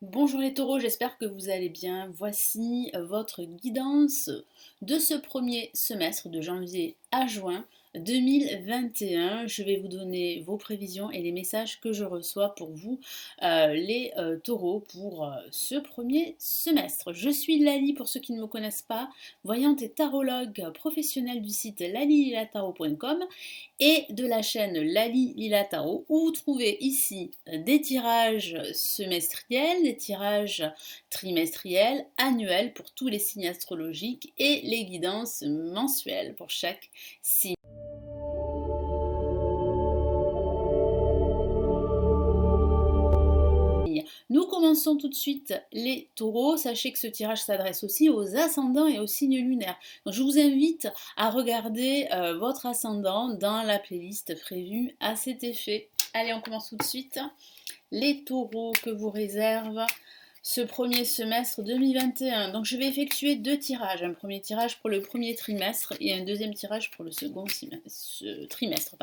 Bonjour les taureaux, j'espère que vous allez bien. Voici votre guidance de ce premier semestre de janvier à juin 2021. Je vais vous donner vos prévisions et les messages que je reçois pour vous, les taureaux, pour ce premier semestre. Je suis Lali, pour ceux qui ne me connaissent pas, voyante et tarologue professionnelle du site lalililataro.com et de la chaîne Lali Lila Tarot, où vous trouvez ici des tirages semestriels, des tirages trimestriels, annuels pour tous les signes astrologiques et les guidances mensuelles pour chaque signe. Nous commençons tout de suite les taureaux. Sachez que ce tirage s'adresse aussi aux ascendants et aux signes lunaires. Donc je vous invite à regarder votre ascendant dans la playlist prévue à cet effet. Allez, on commence tout de suite. Les taureaux que vous réserve ce premier semestre 2021. Donc je vais effectuer deux tirages. Un premier tirage pour le premier trimestre et un deuxième tirage pour le second trimestre.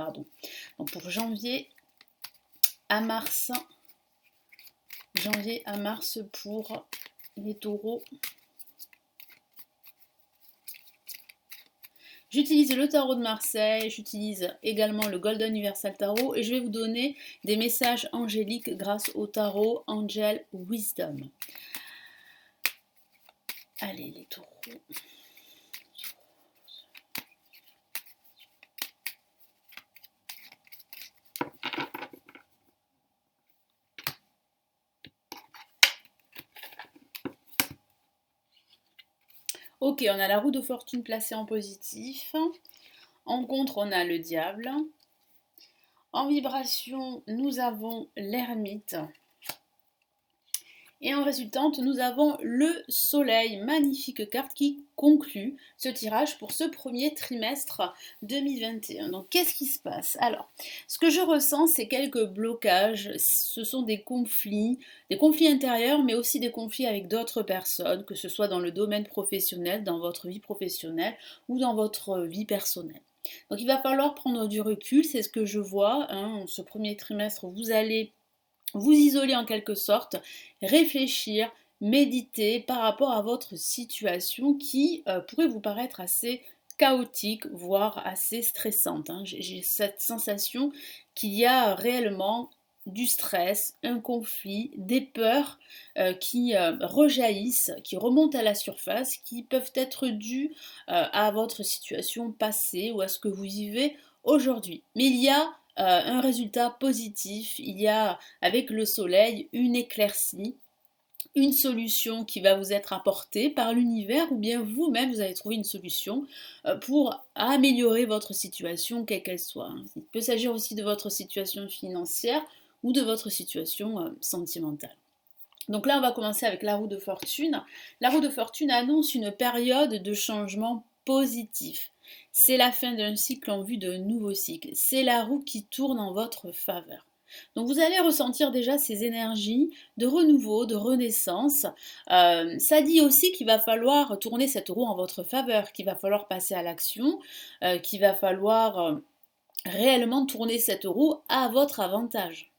Donc pour janvier à mars. Janvier à mars pour les taureaux. J'utilise le tarot de Marseille, j'utilise également le Golden Universal Tarot et je vais vous donner des messages angéliques grâce au tarot Angel Wisdom. Allez les taureaux. Ok, on a la roue de fortune placée en positif. En contre, on a le diable. En vibration, nous avons l'ermite. Et en résultante, nous avons le soleil, magnifique carte qui conclut ce tirage pour ce premier trimestre 2021. Donc qu'est-ce qui se passe? Alors, ce que je ressens, c'est quelques blocages, ce sont des conflits intérieurs, mais aussi des conflits avec d'autres personnes, que ce soit dans le domaine professionnel, dans votre vie professionnelle ou dans votre vie personnelle. Donc il va falloir prendre du recul, c'est ce que je vois, hein. Ce premier trimestre, vous allez vous isoler en quelque sorte, réfléchir, méditer par rapport à votre situation qui pourrait vous paraître assez chaotique, voire assez stressante, hein. J'ai cette sensation qu'il y a réellement du stress, un conflit, des peurs qui rejaillissent, qui remontent à la surface, qui peuvent être dues à votre situation passée ou à ce que vous vivez aujourd'hui. Mais il y a un résultat positif, il y a avec le soleil une éclaircie, une solution qui va vous être apportée par l'univers ou bien vous-même vous allez trouver une solution pour améliorer votre situation quelle qu'elle soit. Il peut s'agir aussi de votre situation financière ou de votre situation sentimentale. Donc là, on va commencer avec la roue de fortune. La roue de fortune annonce une période de changement positif. C'est la fin d'un cycle en vue d'un nouveau cycle. C'est la roue qui tourne en votre faveur. Donc vous allez ressentir déjà ces énergies de renouveau, de renaissance. Ça dit aussi qu'il va falloir tourner cette roue en votre faveur, qu'il va falloir passer à l'action, qu'il va falloir réellement tourner cette roue à votre avantage.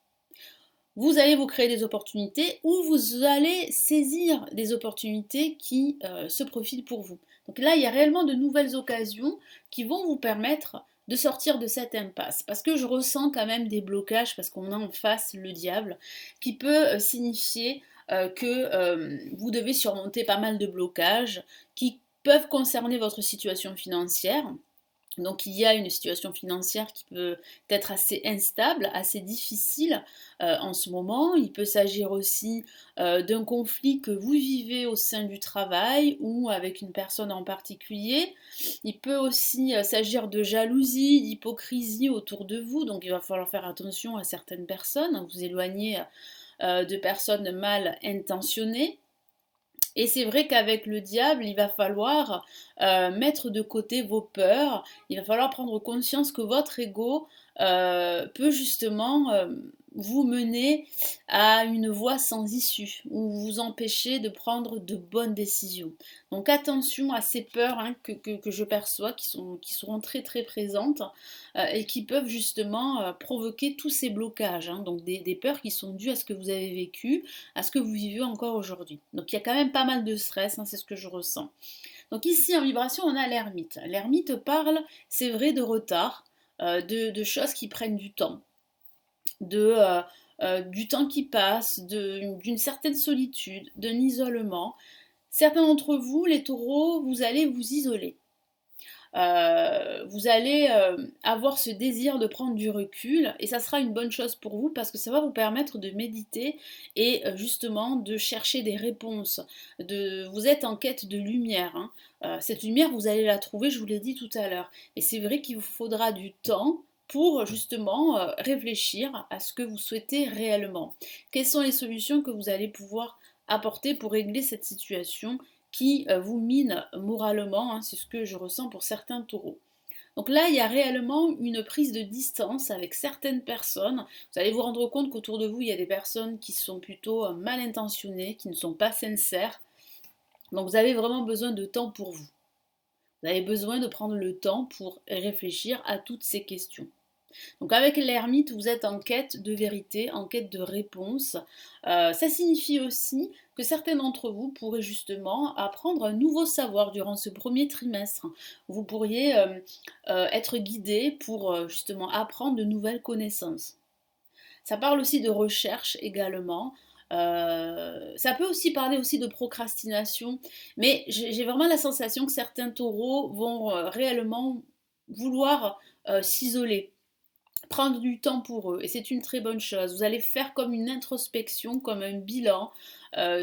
Vous allez vous créer des opportunités ou vous allez saisir des opportunités qui se profilent pour vous. Donc là, il y a réellement de nouvelles occasions qui vont vous permettre de sortir de cette impasse. Parce que je ressens quand même des blocages, parce qu'on a en face le diable, qui peut signifier que vous devez surmonter pas mal de blocages qui peuvent concerner votre situation financière. Donc il y a une situation financière qui peut être assez instable, assez difficile en ce moment. Il peut s'agir aussi d'un conflit que vous vivez au sein du travail ou avec une personne en particulier. Il peut aussi s'agir de jalousie, d'hypocrisie autour de vous. Donc il va falloir faire attention à certaines personnes, vous éloigner de personnes mal intentionnées. Et c'est vrai qu'avec le diable, il va falloir mettre de côté vos peurs, il va falloir prendre conscience que votre ego peut justement vous mener à une voie sans issue, ou vous empêcher de prendre de bonnes décisions. Donc attention à ces peurs hein, que je perçois, qui seront très très présentes et qui peuvent justement provoquer tous ces blocages. Hein. Donc des peurs qui sont dues à ce que vous avez vécu, à ce que vous vivez encore aujourd'hui. Donc il y a quand même pas mal de stress, hein, c'est ce que je ressens. Donc ici en vibration on a l'ermite. L'ermite parle, c'est vrai, de retard, de choses qui prennent du temps, du temps qui passe, d'une certaine solitude, d'un isolement. Certains d'entre vous, les taureaux, vous allez vous isoler. Vous allez avoir ce désir de prendre du recul et ça sera une bonne chose pour vous parce que ça va vous permettre de méditer et justement de chercher des réponses. Vous êtes en quête de lumière. Hein. Cette lumière, vous allez la trouver, je vous l'ai dit tout à l'heure. Et c'est vrai qu'il vous faudra du temps pour justement réfléchir à ce que vous souhaitez réellement. Quelles sont les solutions que vous allez pouvoir apporter pour régler cette situation qui vous mine moralement, hein, c'est ce que je ressens pour certains taureaux. Donc là, il y a réellement une prise de distance avec certaines personnes. Vous allez vous rendre compte qu'autour de vous, il y a des personnes qui sont plutôt mal intentionnées, qui ne sont pas sincères. Donc vous avez vraiment besoin de temps pour vous. Vous avez besoin de prendre le temps pour réfléchir à toutes ces questions. Donc avec l'ermite, vous êtes en quête de vérité, en quête de réponse. Ça signifie aussi que certains d'entre vous pourraient justement apprendre un nouveau savoir durant ce premier trimestre. Vous pourriez être guidé pour justement apprendre de nouvelles connaissances. Ça parle aussi de recherche également. Ça peut aussi parler aussi de procrastination, mais j'ai vraiment la sensation que certains taureaux vont réellement vouloir s'isoler, prendre du temps pour eux et c'est une très bonne chose. Vous allez faire comme une introspection, comme un bilan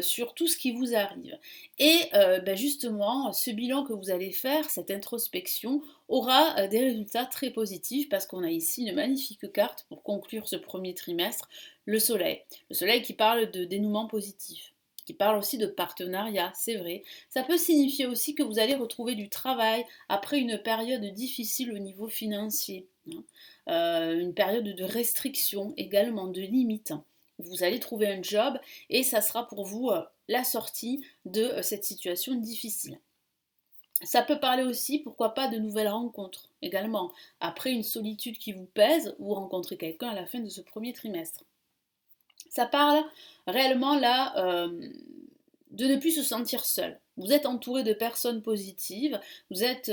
sur tout ce qui vous arrive. Et justement, ce bilan que vous allez faire, cette introspection, aura des résultats très positifs parce qu'on a ici une magnifique carte pour conclure ce premier trimestre, le soleil. Le soleil qui parle de dénouement positif, qui parle aussi de partenariat, c'est vrai. Ça peut signifier aussi que vous allez retrouver du travail après une période difficile au niveau financier. Hein. Une période de restriction également, de limite. Vous allez trouver un job et ça sera pour vous la sortie de cette situation difficile. Ça peut parler aussi, pourquoi pas, de nouvelles rencontres également. Après une solitude qui vous pèse, vous rencontrez quelqu'un à la fin de ce premier trimestre. Ça parle réellement là de ne plus se sentir seul. Vous êtes entouré de personnes positives, vous êtes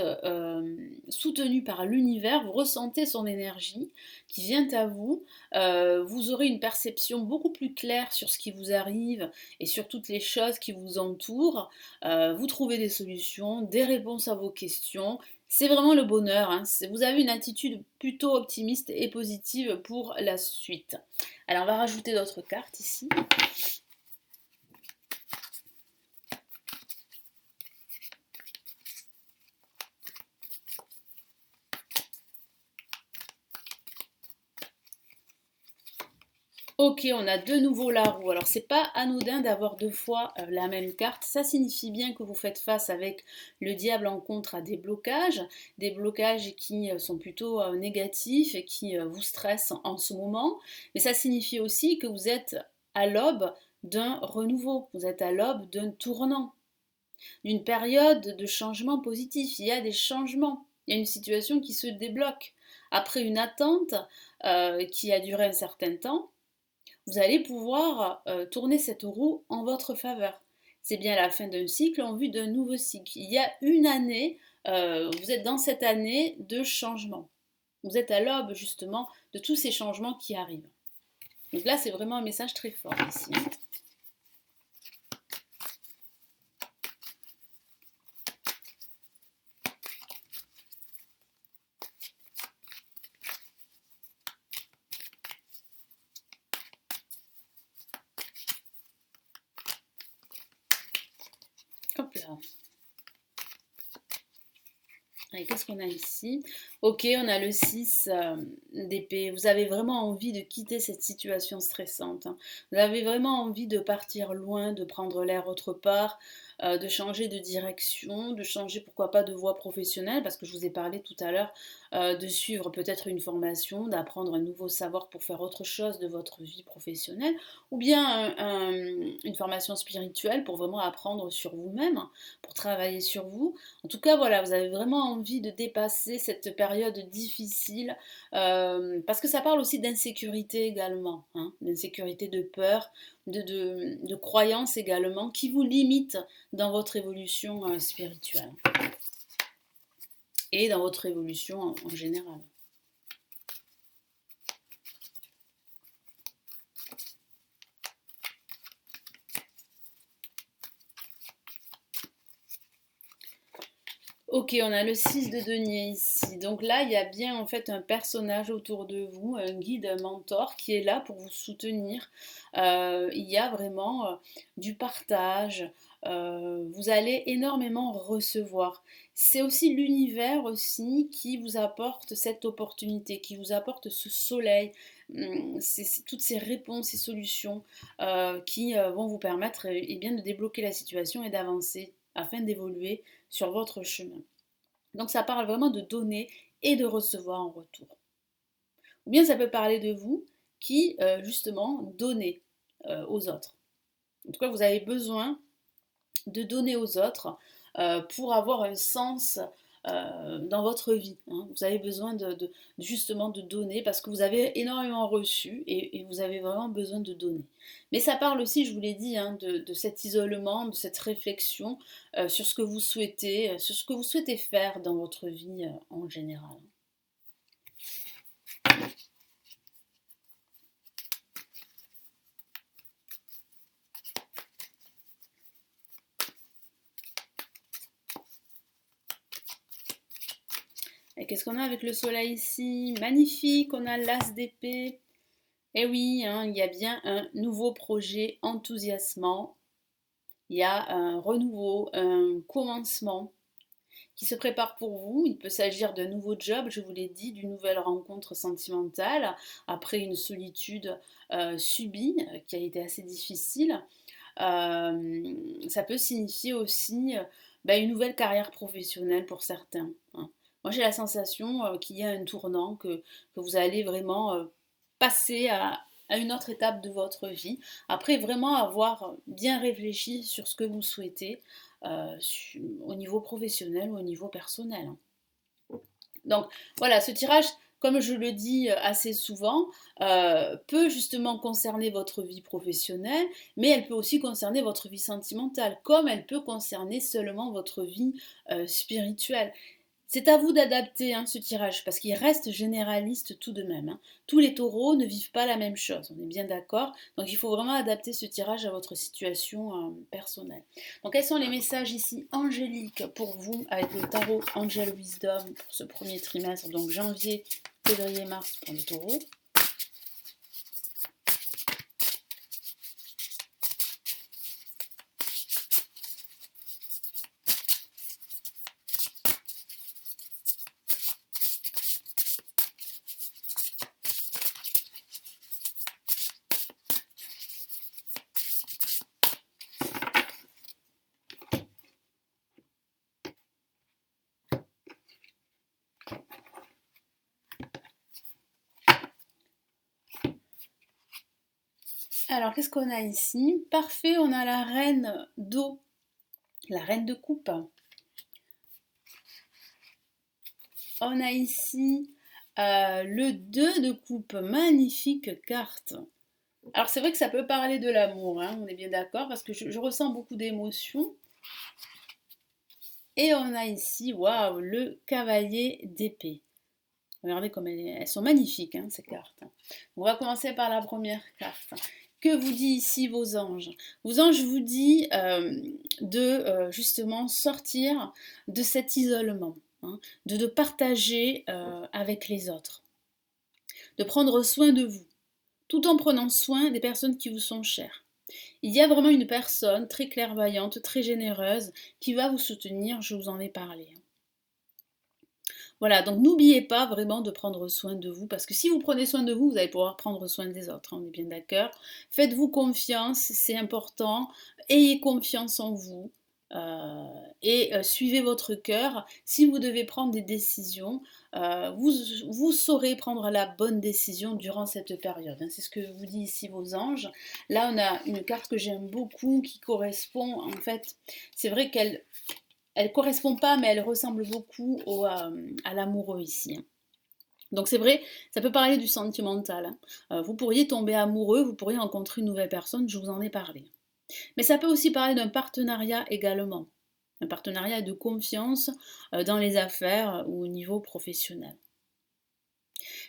soutenu par l'univers, vous ressentez son énergie qui vient à vous, vous aurez une perception beaucoup plus claire sur ce qui vous arrive et sur toutes les choses qui vous entourent, vous trouvez des solutions, des réponses à vos questions. C'est vraiment le bonheur, hein. Vous avez une attitude plutôt optimiste et positive pour la suite. Alors on va rajouter d'autres cartes ici. Ok, on a de nouveau la roue. Alors c'est pas anodin d'avoir deux fois la même carte. Ça signifie bien que vous faites face avec le diable en contre à des blocages qui sont plutôt négatifs et qui vous stressent en ce moment. Mais ça signifie aussi que vous êtes à l'aube d'un renouveau. Vous êtes à l'aube d'un tournant, d'une période de changement positif. Il y a des changements. Il y a une situation qui se débloque. Après une attente qui a duré un certain temps, vous allez pouvoir tourner cette roue en votre faveur. C'est bien la fin d'un cycle en vue d'un nouveau cycle. Il y a une année, vous êtes dans cette année de changement. Vous êtes à l'aube justement de tous ces changements qui arrivent. Donc là, c'est vraiment un message très fort ici. Hop là. Et qu'est-ce qu'on a ici? Ok, on a le 6 d'épée. Vous avez vraiment envie de quitter cette situation stressante. Hein. Vous avez vraiment envie de partir loin, de prendre l'air autre part. de changer de direction, de changer pourquoi pas de voie professionnelle, parce que je vous ai parlé tout à l'heure de suivre peut-être une formation, d'apprendre un nouveau savoir pour faire autre chose de votre vie professionnelle, ou bien une formation spirituelle pour vraiment apprendre sur vous-même, pour travailler sur vous. En tout cas, voilà, vous avez vraiment envie de dépasser cette période difficile, parce que ça parle aussi d'insécurité également, hein, d'insécurité, de peur, de croyances également, qui vous limitent dans votre évolution spirituelle et dans votre évolution en général. Ok, on a le 6 de denier ici. Donc là, il y a bien en fait un personnage autour de vous, un guide, un mentor qui est là pour vous soutenir. Il y a vraiment du partage. Vous allez énormément recevoir. C'est aussi l'univers aussi qui vous apporte cette opportunité, qui vous apporte ce soleil, c'est toutes ces réponses, ces solutions qui vont vous permettre bien, de débloquer la situation et d'avancer afin d'évoluer sur votre chemin. Donc ça parle vraiment de donner et de recevoir en retour. Ou bien ça peut parler de vous qui, justement, donnez aux autres. En tout cas, vous avez besoin de donner aux autres pour avoir un sens dans votre vie, hein. Vous avez besoin justement de donner parce que vous avez énormément reçu et vous avez vraiment besoin de donner. Mais ça parle aussi, je vous l'ai dit, hein, de cet isolement, de cette réflexion sur ce que vous souhaitez, sur ce que vous souhaitez faire dans votre vie en général. Et qu'est-ce qu'on a avec le soleil ici? Magnifique, on a l'as d'épée. Eh oui, hein, il y a bien un nouveau projet enthousiasmant. Il y a un renouveau, un commencement qui se prépare pour vous. Il peut s'agir d'un nouveau job, je vous l'ai dit, d'une nouvelle rencontre sentimentale après une solitude subie qui a été assez difficile. Ça peut signifier aussi une nouvelle carrière professionnelle pour certains, hein. Moi, j'ai la sensation qu'il y a un tournant, que vous allez vraiment passer à une autre étape de votre vie. Après, vraiment avoir bien réfléchi sur ce que vous souhaitez au niveau professionnel ou au niveau personnel. Donc voilà, ce tirage, comme je le dis assez souvent, peut justement concerner votre vie professionnelle, mais elle peut aussi concerner votre vie sentimentale, comme elle peut concerner seulement votre vie spirituelle. C'est à vous d'adapter ce tirage, parce qu'il reste généraliste tout de même, hein. Tous les taureaux ne vivent pas la même chose, on est bien d'accord. Donc il faut vraiment adapter ce tirage à votre situation personnelle. Donc quels sont les messages ici angéliques pour vous avec le tarot Angel Wisdom pour ce premier trimestre, donc janvier, février, mars pour les taureaux? Alors, qu'est-ce qu'on a ici? Parfait, on a la reine d'eau, la reine de coupe. On a ici le 2 de coupe, magnifique carte. Alors, c'est vrai que ça peut parler de l'amour, hein, on est bien d'accord, parce que je ressens beaucoup d'émotions. Et on a ici, waouh, le cavalier d'épée. Regardez comme elles sont magnifiques, hein, ces cartes. On va commencer par la première carte. Que vous dit ici vos anges? Vos anges vous disent de justement sortir de cet isolement, hein, de partager avec les autres, de prendre soin de vous, tout en prenant soin des personnes qui vous sont chères. Il y a vraiment une personne très clairvoyante, très généreuse, qui va vous soutenir, je vous en ai parlé. Voilà, donc n'oubliez pas vraiment de prendre soin de vous, parce que si vous prenez soin de vous, vous allez pouvoir prendre soin des autres, hein, on est bien d'accord. Faites-vous confiance, c'est important, ayez confiance en vous. et suivez votre cœur. Si vous devez prendre des décisions, vous saurez prendre la bonne décision durant cette période, hein. C'est ce que vous dit ici vos anges. Là, on a une carte que j'aime beaucoup qui correspond, en fait, c'est vrai qu'elle elle correspond pas, mais elle ressemble beaucoup à l'amoureux ici, hein. Donc c'est vrai, ça peut parler du sentimental, hein. Vous pourriez tomber amoureux, vous pourriez rencontrer une nouvelle personne, je vous en ai parlé. Mais ça peut aussi parler d'un partenariat également. Un partenariat de confiance dans les affaires ou au niveau professionnel.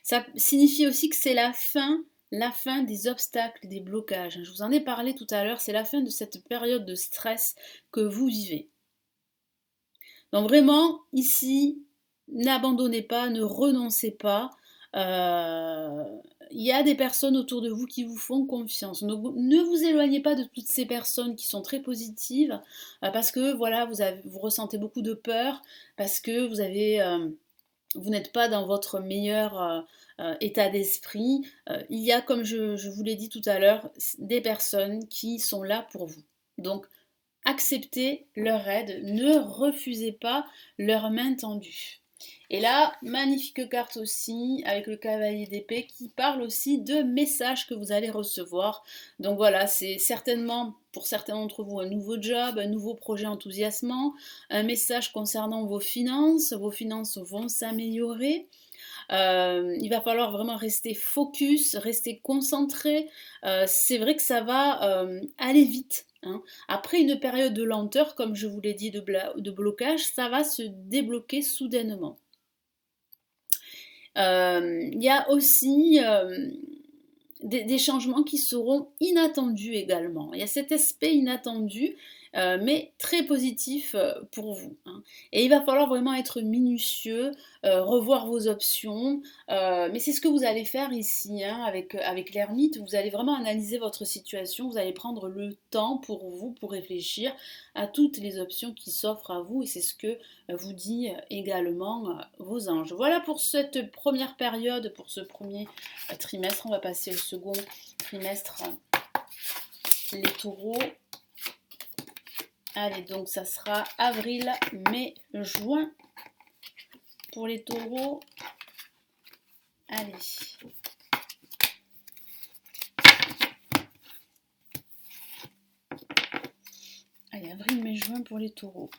Ça signifie aussi que c'est la fin des obstacles, des blocages. Je vous en ai parlé tout à l'heure, c'est la fin de cette période de stress que vous vivez. Donc vraiment, ici, n'abandonnez pas, ne renoncez pas. Euh, Il y a des personnes autour de vous qui vous font confiance. Ne vous éloignez pas de toutes ces personnes qui sont très positives parce que voilà, vous ressentez beaucoup de peur, parce que vous n'êtes pas dans votre meilleur état d'esprit. Il y a, comme je vous l'ai dit tout à l'heure, des personnes qui sont là pour vous. Donc, acceptez leur aide, ne refusez pas leur main tendue. Et là, magnifique carte aussi avec le cavalier d'épée qui parle aussi de messages que vous allez recevoir. Donc voilà, c'est certainement pour certains d'entre vous un nouveau job, un nouveau projet enthousiasmant, un message concernant vos finances vont s'améliorer. Il va falloir vraiment rester focus, rester concentré. C'est vrai que ça va aller vite, hein. Après une période de lenteur, comme je vous l'ai dit, de blocage, ça va se débloquer soudainement. Il y a aussi des changements qui seront inattendus également. Il y a cet aspect inattendu, mais très positif pour vous, hein. Et il va falloir vraiment être minutieux, revoir vos options. Mais c'est ce que vous allez faire ici, hein, avec l'ermite. Vous allez vraiment analyser votre situation. Vous allez prendre le temps pour vous, pour réfléchir à toutes les options qui s'offrent à vous. Et c'est ce que vous dit également vos anges. Voilà pour cette première période, pour ce premier trimestre. On va passer au second trimestre, les taureaux. Allez, donc ça sera avril, mai, juin pour les taureaux. Allez. Allez, avril, mai, juin pour les taureaux.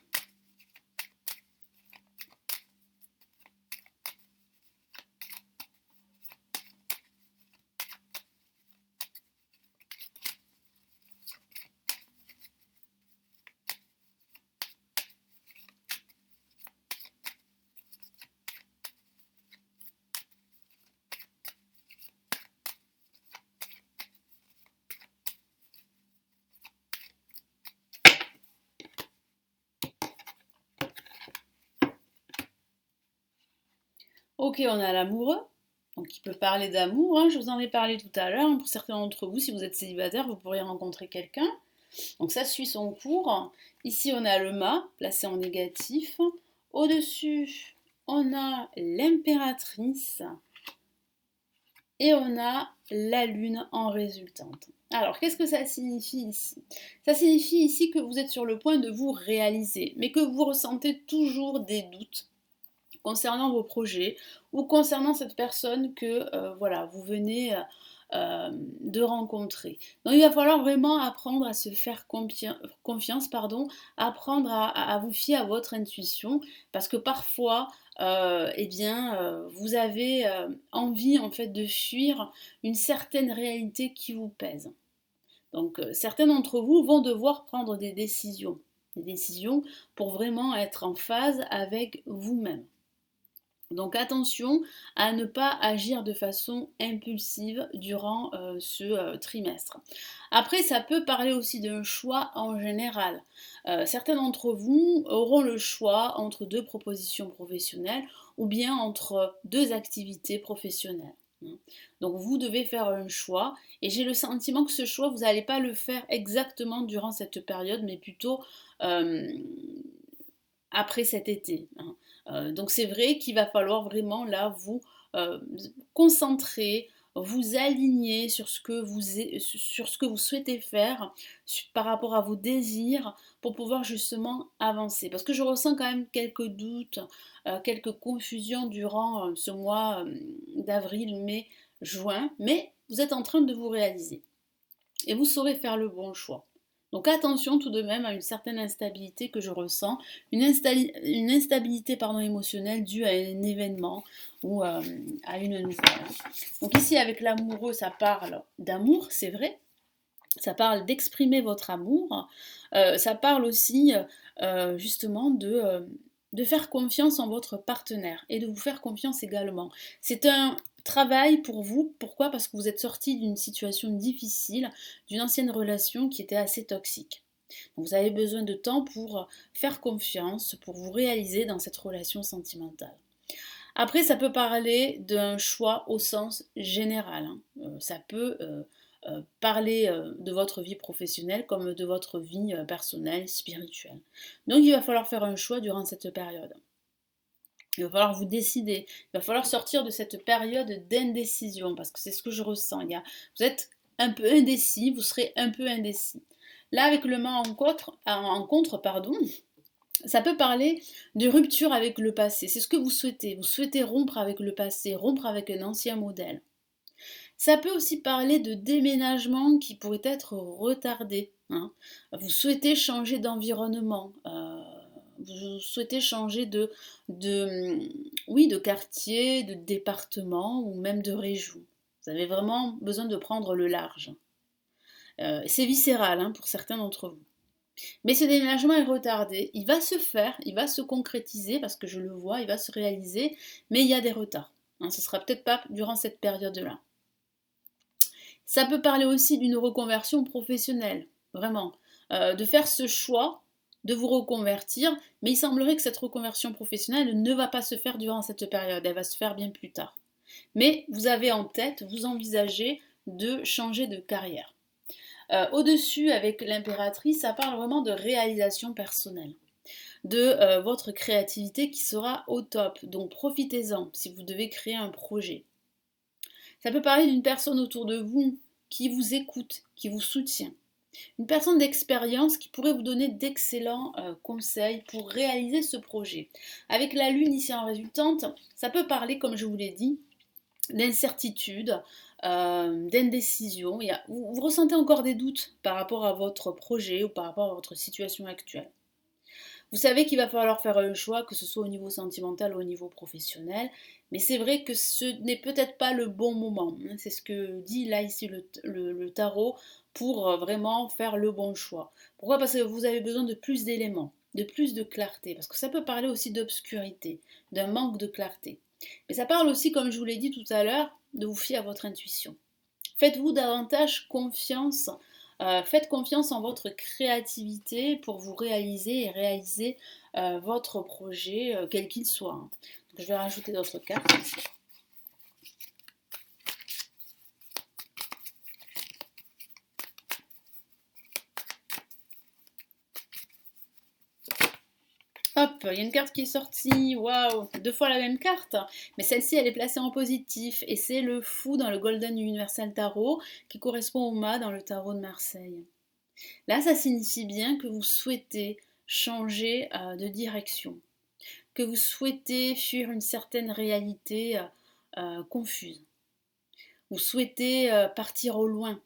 Ok, on a l'amoureux, donc il peut parler d'amour, hein, je vous en ai parlé tout à l'heure, hein. Pour certains d'entre vous, si vous êtes célibataire, vous pourriez rencontrer quelqu'un. Donc ça suit son cours. Ici, on a le mât, placé en négatif. Au-dessus, on a l'impératrice. Et on a la lune en résultante. Alors, qu'est-ce que ça signifie ici? Ça signifie ici que vous êtes sur le point de vous réaliser, mais que vous ressentez toujours des doutes concernant vos projets ou concernant cette personne que voilà, vous venez de rencontrer. Donc il va falloir vraiment apprendre à se faire confiance, pardon, apprendre à vous fier à votre intuition, parce que parfois, vous avez envie en fait de fuir une certaine réalité qui vous pèse. Donc certains d'entre vous vont devoir prendre des décisions pour vraiment être en phase avec vous-même. Donc attention à ne pas agir de façon impulsive durant ce trimestre. Après, ça peut parler aussi d'un choix en général. Certains d'entre vous auront le choix entre deux propositions professionnelles ou bien entre deux activités professionnelles, hein. Donc vous devez faire un choix et j'ai le sentiment que ce choix, vous n'allez pas le faire exactement durant cette période, mais plutôt euh, après cet été, hein. Donc c'est vrai qu'il va falloir vraiment là vous concentrer, vous aligner sur ce que vous souhaitez faire par rapport à vos désirs pour pouvoir justement avancer. Parce que je ressens quand même quelques doutes, quelques confusions durant ce mois d'avril, mai, juin, mais vous êtes en train de vous réaliser et vous saurez faire le bon choix. Donc attention tout de même à une certaine instabilité que je ressens, une instabilité émotionnelle due à un événement ou à une nouvelle. Donc ici avec l'amoureux, ça parle d'amour, c'est vrai, ça parle d'exprimer votre amour, ça parle aussi justement de faire confiance en votre partenaire et de vous faire confiance également. C'est un travail pour vous, pourquoi? Parce que vous êtes sorti d'une situation difficile, d'une ancienne relation qui était assez toxique. Donc vous avez besoin de temps pour faire confiance, pour vous réaliser dans cette relation sentimentale. Après, ça peut parler d'un choix au sens général, hein. Ça peut parler de votre vie professionnelle comme de votre vie personnelle, spirituelle. Donc il va falloir faire un choix durant cette période. Il va falloir vous décider. Il va falloir sortir de cette période d'indécision parce que c'est ce que je ressens. Vous êtes un peu indécis, vous serez un peu indécis. Là, avec le mot en contre, pardon, ça peut parler de rupture avec le passé. C'est ce que vous souhaitez. Vous souhaitez rompre avec le passé, rompre avec un ancien modèle. Ça peut aussi parler de déménagement qui pourrait être retardé, hein. Vous souhaitez changer d'environnement, vous souhaitez changer oui, de quartier, de département ou même de région. Vous avez vraiment besoin de prendre le large. C'est viscéral, hein, pour certains d'entre vous. Mais ce déménagement est retardé. Il va se faire, il va se concrétiser parce que je le vois, il va se réaliser, mais il y a des retards, hein. Ce ne sera peut-être pas durant cette période-là. Ça peut parler aussi d'une reconversion professionnelle, vraiment. De faire ce choix de vous reconvertir, mais il semblerait que cette reconversion professionnelle ne va pas se faire durant cette période, elle va se faire bien plus tard. Mais vous avez en tête, vous envisagez de changer de carrière. Au-dessus, avec l'impératrice, ça parle vraiment de réalisation personnelle, de votre créativité qui sera au top. Donc profitez-en si vous devez créer un projet. Ça peut parler d'une personne autour de vous qui vous écoute, qui vous soutient. Une personne d'expérience qui pourrait vous donner d'excellents conseils pour réaliser ce projet. Avec la lune ici en résultante, ça peut parler, comme je vous l'ai dit, d'incertitude, d'indécision. Vous ressentez encore des doutes par rapport à votre projet ou par rapport à votre situation actuelle. Vous savez qu'il va falloir faire un choix, que ce soit au niveau sentimental ou au niveau professionnel, mais c'est vrai que ce n'est peut-être pas le bon moment, hein. C'est ce que dit là ici le tarot pour vraiment faire le bon choix. Pourquoi? Parce que vous avez besoin de plus d'éléments, de plus de clarté, parce que ça peut parler aussi d'obscurité, d'un manque de clarté. Mais ça parle aussi, comme je vous l'ai dit tout à l'heure, de vous fier à votre intuition. Faites-vous davantage confiance, faites confiance en votre créativité pour vous réaliser et réaliser votre projet, quel qu'il soit, hein. Donc, je vais rajouter d'autres cartes ici. Hop, il y a une carte qui est sortie, waouh, 2 fois la même carte, mais celle-ci elle est placée en positif et c'est le fou dans le Golden Universal Tarot qui correspond au mât dans le tarot de Marseille. Là, ça signifie bien que vous souhaitez changer de direction, que vous souhaitez fuir une certaine réalité confuse. Vous souhaitez partir au loin,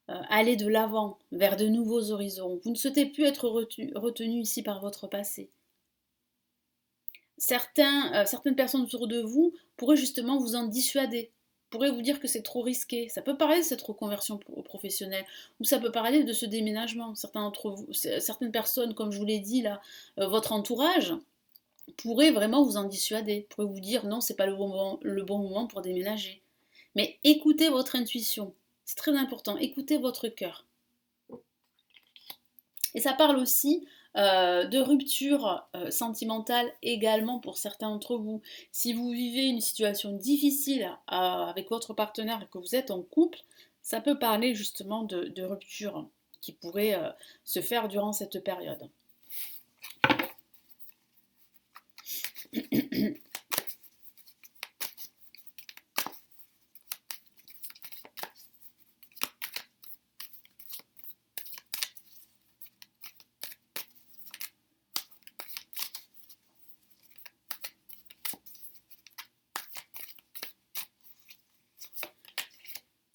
aller de l'avant, vers de nouveaux horizons. Vous ne souhaitez plus être retenu ici par votre passé. Certaines personnes autour de vous pourraient justement vous en dissuader, pourraient vous dire que c'est trop risqué. Ça peut parler de cette reconversion professionnelle, ou ça peut parler de ce déménagement. Certaines personnes, comme je vous l'ai dit là, votre entourage, pourraient vraiment vous en dissuader, pourraient vous dire non, c'est pas le bon moment pour déménager. Mais écoutez votre intuition, c'est très important, écoutez votre cœur. Et ça parle aussi de rupture sentimentale également pour certains d'entre vous. Si vous vivez une situation difficile avec votre partenaire et que vous êtes en couple, ça peut parler justement de rupture qui pourrait se faire durant cette période.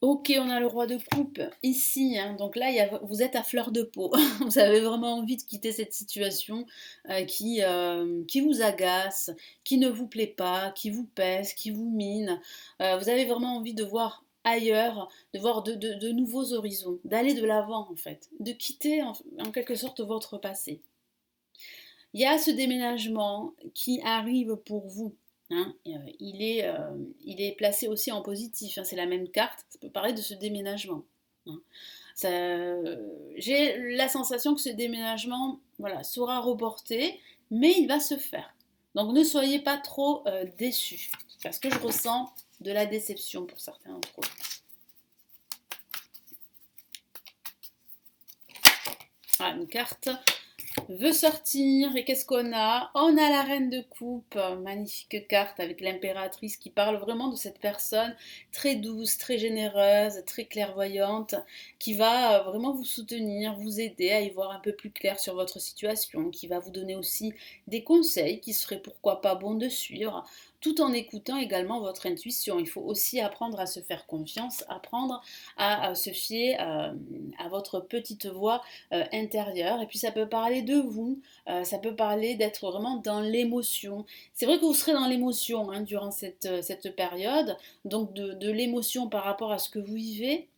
Ok, on a le roi de coupe ici, hein. Donc là, vous êtes à fleur de peau. Vous avez vraiment envie de quitter cette situation qui vous agace, qui ne vous plaît pas, qui vous pèse, qui vous mine. Vous avez vraiment envie de voir ailleurs, de voir de nouveaux horizons, d'aller de l'avant en fait, de quitter en quelque sorte votre passé. Il y a ce déménagement qui arrive pour vous. Hein, il est placé aussi en positif, hein, c'est la même carte, ça peut parler de ce déménagement. Hein. J'ai la sensation que ce déménagement voilà, sera reporté, mais il va se faire. Donc ne soyez pas trop déçus, parce que je ressens de la déception pour certains d'entre vous. Voilà, une carte veut sortir et qu'est-ce qu'on a? On a la reine de coupe, magnifique carte avec l'impératrice qui parle vraiment de cette personne très douce, très généreuse, très clairvoyante qui va vraiment vous soutenir, vous aider à y voir un peu plus clair sur votre situation, qui va vous donner aussi des conseils qui seraient pourquoi pas bons de suivre tout en écoutant également votre intuition. Il faut aussi apprendre à se faire confiance, apprendre à se fier à votre petite voix intérieure. Et puis ça peut parler de vous, ça peut parler d'être vraiment dans l'émotion. C'est vrai que vous serez dans l'émotion hein, durant cette période, donc de l'émotion par rapport à ce que vous vivez,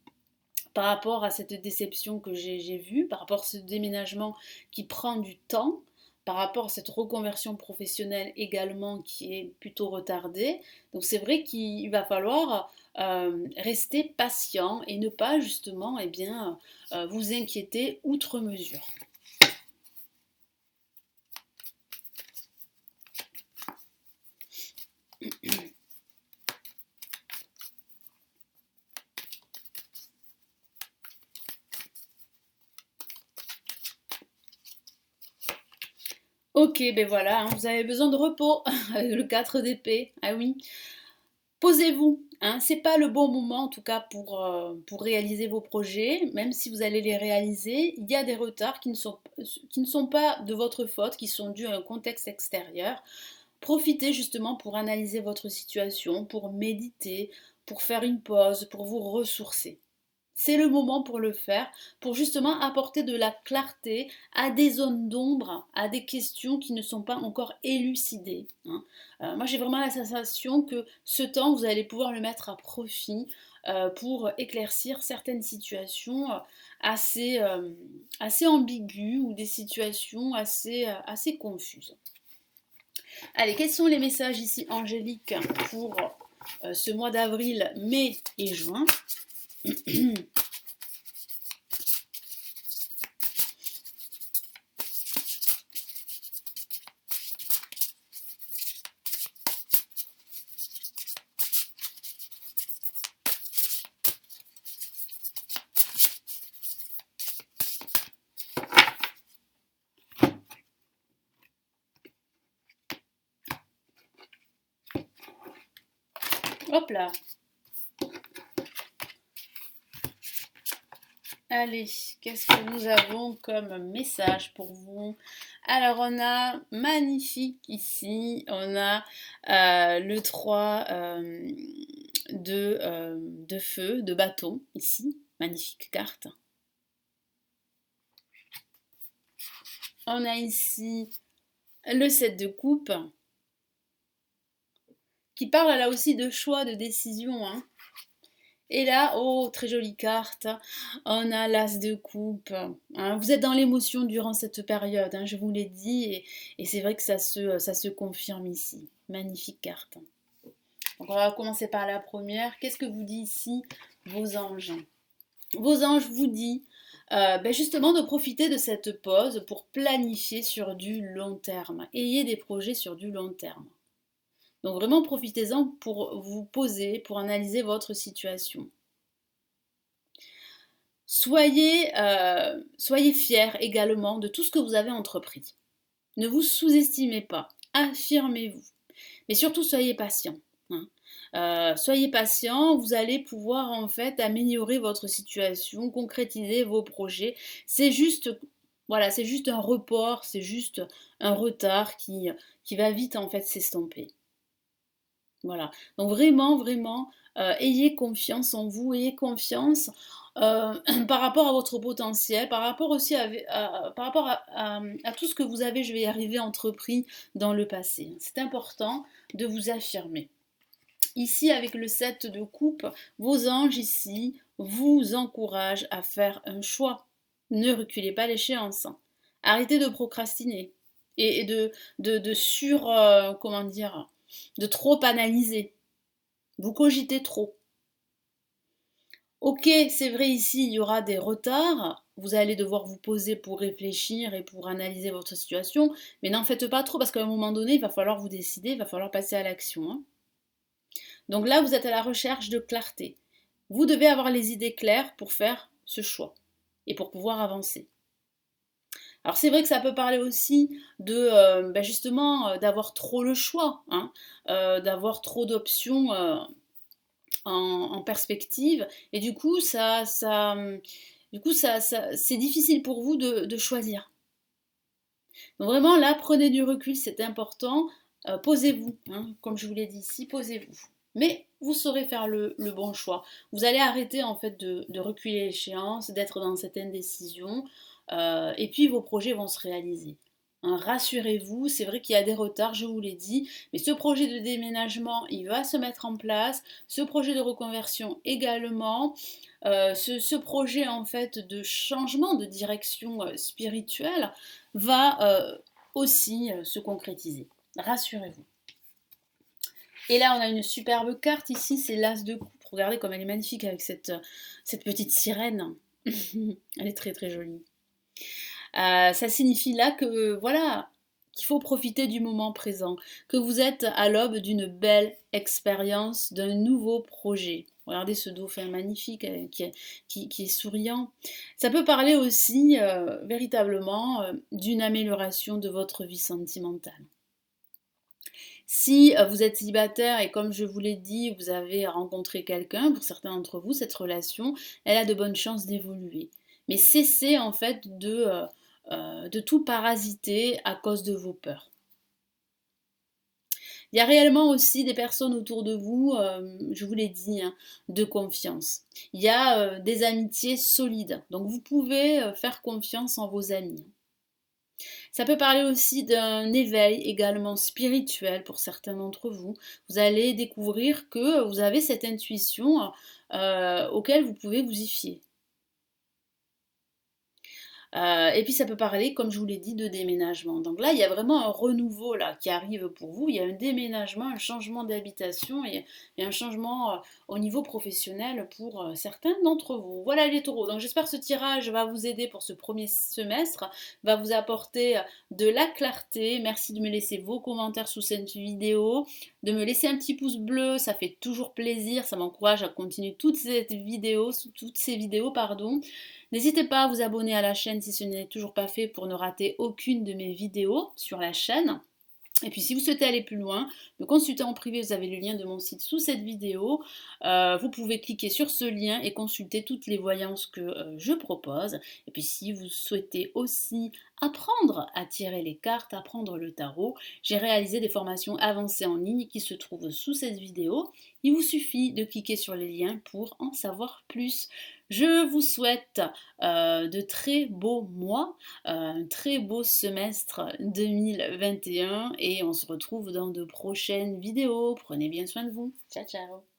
par rapport à cette déception que j'ai vue, par rapport à ce déménagement qui prend du temps, par rapport à cette reconversion professionnelle également qui est plutôt retardée. Donc c'est vrai qu'il va falloir rester patient et ne pas justement eh bien, vous inquiéter outre mesure. Ok, ben voilà, hein, vous avez besoin de repos avec le 4 d'épée. Ah oui, posez-vous. Hein, c'est pas le bon moment en tout cas pour réaliser vos projets. Même si vous allez les réaliser, il y a des retards qui ne sont pas de votre faute, qui sont dus à un contexte extérieur. Profitez justement pour analyser votre situation, pour méditer, pour faire une pause, pour vous ressourcer. C'est le moment pour le faire, pour justement apporter de la clarté à des zones d'ombre, à des questions qui ne sont pas encore élucidées. Hein. Moi, j'ai vraiment la sensation que ce temps, vous allez pouvoir le mettre à profit pour éclaircir certaines situations assez ambiguës ou des situations assez confuses. Allez, quels sont les messages ici angéliques pour ce mois d'avril, mai et juin? Hop là. Allez, qu'est-ce que nous avons comme message pour vous? Alors, on a magnifique ici, on a le 3 de feu, de bâton ici, magnifique carte. On a ici le 7 de coupe qui parle là aussi de choix, de décision. Hein. Et là, oh, très jolie carte, on a l'as de coupe. Hein. Vous êtes dans l'émotion durant cette période, hein, je vous l'ai dit, et c'est vrai que ça se confirme ici. Magnifique carte. Donc on va commencer par la première. Qu'est-ce que vous dit ici vos anges? Vos anges vous disent justement de profiter de cette pause pour planifier sur du long terme. Ayez des projets sur du long terme. Donc vraiment profitez-en pour vous poser, pour analyser votre situation. Soyez fiers également de tout ce que vous avez entrepris. Ne vous sous-estimez pas, affirmez-vous. Mais surtout soyez patient. Hein. Soyez patient, vous allez pouvoir en fait améliorer votre situation, concrétiser vos projets. C'est juste, voilà, c'est juste un report, c'est juste un retard qui va vite en fait s'estomper. Voilà. Donc vraiment, vraiment, ayez confiance en vous, ayez confiance par rapport à votre potentiel, par rapport aussi par rapport à tout ce que vous avez, je vais y arriver, entrepris dans le passé. C'est important de vous affirmer. Ici, avec le 7 de coupe, vos anges ici vous encouragent à faire un choix. Ne reculez pas l'échéance. Arrêtez de procrastiner et comment dire, de trop analyser. Vous cogitez trop. Ok, c'est vrai ici, il y aura des retards. Vous allez devoir vous poser pour réfléchir et pour analyser votre situation, mais n'en faites pas trop parce qu'à un moment donné, il va falloir vous décider, il va falloir passer à l'action, hein. Donc là, vous êtes à la recherche de clarté. Vous devez avoir les idées claires pour faire ce choix et pour pouvoir avancer. Alors c'est vrai que ça peut parler aussi de justement d'avoir trop le choix, hein, d'avoir trop d'options en perspective, et c'est difficile pour vous de choisir. Donc vraiment là, prenez du recul, c'est important. Posez-vous, hein, comme je vous l'ai dit ici, posez-vous. Mais vous saurez faire le bon choix. Vous allez arrêter en fait de reculer l'échéance, d'être dans cette indécision, et puis vos projets vont se réaliser. Hein, rassurez-vous, c'est vrai qu'il y a des retards, je vous l'ai dit, mais ce projet de déménagement, il va se mettre en place, ce projet de reconversion également, ce projet en fait de changement de direction spirituelle va aussi se concrétiser. Rassurez-vous. Et là, on a une superbe carte ici, c'est l'As de coupe. Regardez comme elle est magnifique avec cette petite sirène. Elle est très très jolie. Ça signifie là que voilà, qu'il faut profiter du moment présent, que vous êtes à l'aube d'une belle expérience, d'un nouveau projet. Regardez ce dauphin magnifique qui est souriant. Ça peut parler aussi véritablement d'une amélioration de votre vie sentimentale. Si vous êtes célibataire et comme je vous l'ai dit, vous avez rencontré quelqu'un, pour certains d'entre vous, cette relation, elle a de bonnes chances d'évoluer. Mais cessez en fait de tout parasiter à cause de vos peurs. Il y a réellement aussi des personnes autour de vous, je vous l'ai dit, hein, de confiance. Il y a des amitiés solides. Donc vous pouvez faire confiance en vos amis. Ça peut parler aussi d'un éveil également spirituel pour certains d'entre vous. Vous allez découvrir que vous avez cette intuition auquel vous pouvez vous y fier. Et puis ça peut parler, comme je vous l'ai dit, de déménagement. Donc là, il y a vraiment un renouveau là qui arrive pour vous. Il y a un déménagement, un changement d'habitation et un changement au niveau professionnel pour certains d'entre vous. Voilà les taureaux. Donc j'espère que ce tirage va vous aider pour ce premier semestre, va vous apporter de la clarté. Merci de me laisser vos commentaires sous cette vidéo, de me laisser un petit pouce bleu, ça fait toujours plaisir, ça m'encourage à continuer toutes ces vidéos, pardon. N'hésitez pas à vous abonner à la chaîne si ce n'est toujours pas fait pour ne rater aucune de mes vidéos sur la chaîne. Et puis si vous souhaitez aller plus loin, me consulter en privé, vous avez le lien de mon site sous cette vidéo. Vous pouvez cliquer sur ce lien et consulter toutes les voyances que je propose. Et puis si vous souhaitez aussi apprendre à tirer les cartes, apprendre le tarot, j'ai réalisé des formations avancées en ligne qui se trouvent sous cette vidéo. Il vous suffit de cliquer sur les liens pour en savoir plus. Je vous souhaite de très beaux mois, un très beau semestre 2021 et on se retrouve dans de prochaines vidéos. Prenez bien soin de vous. Ciao ciao.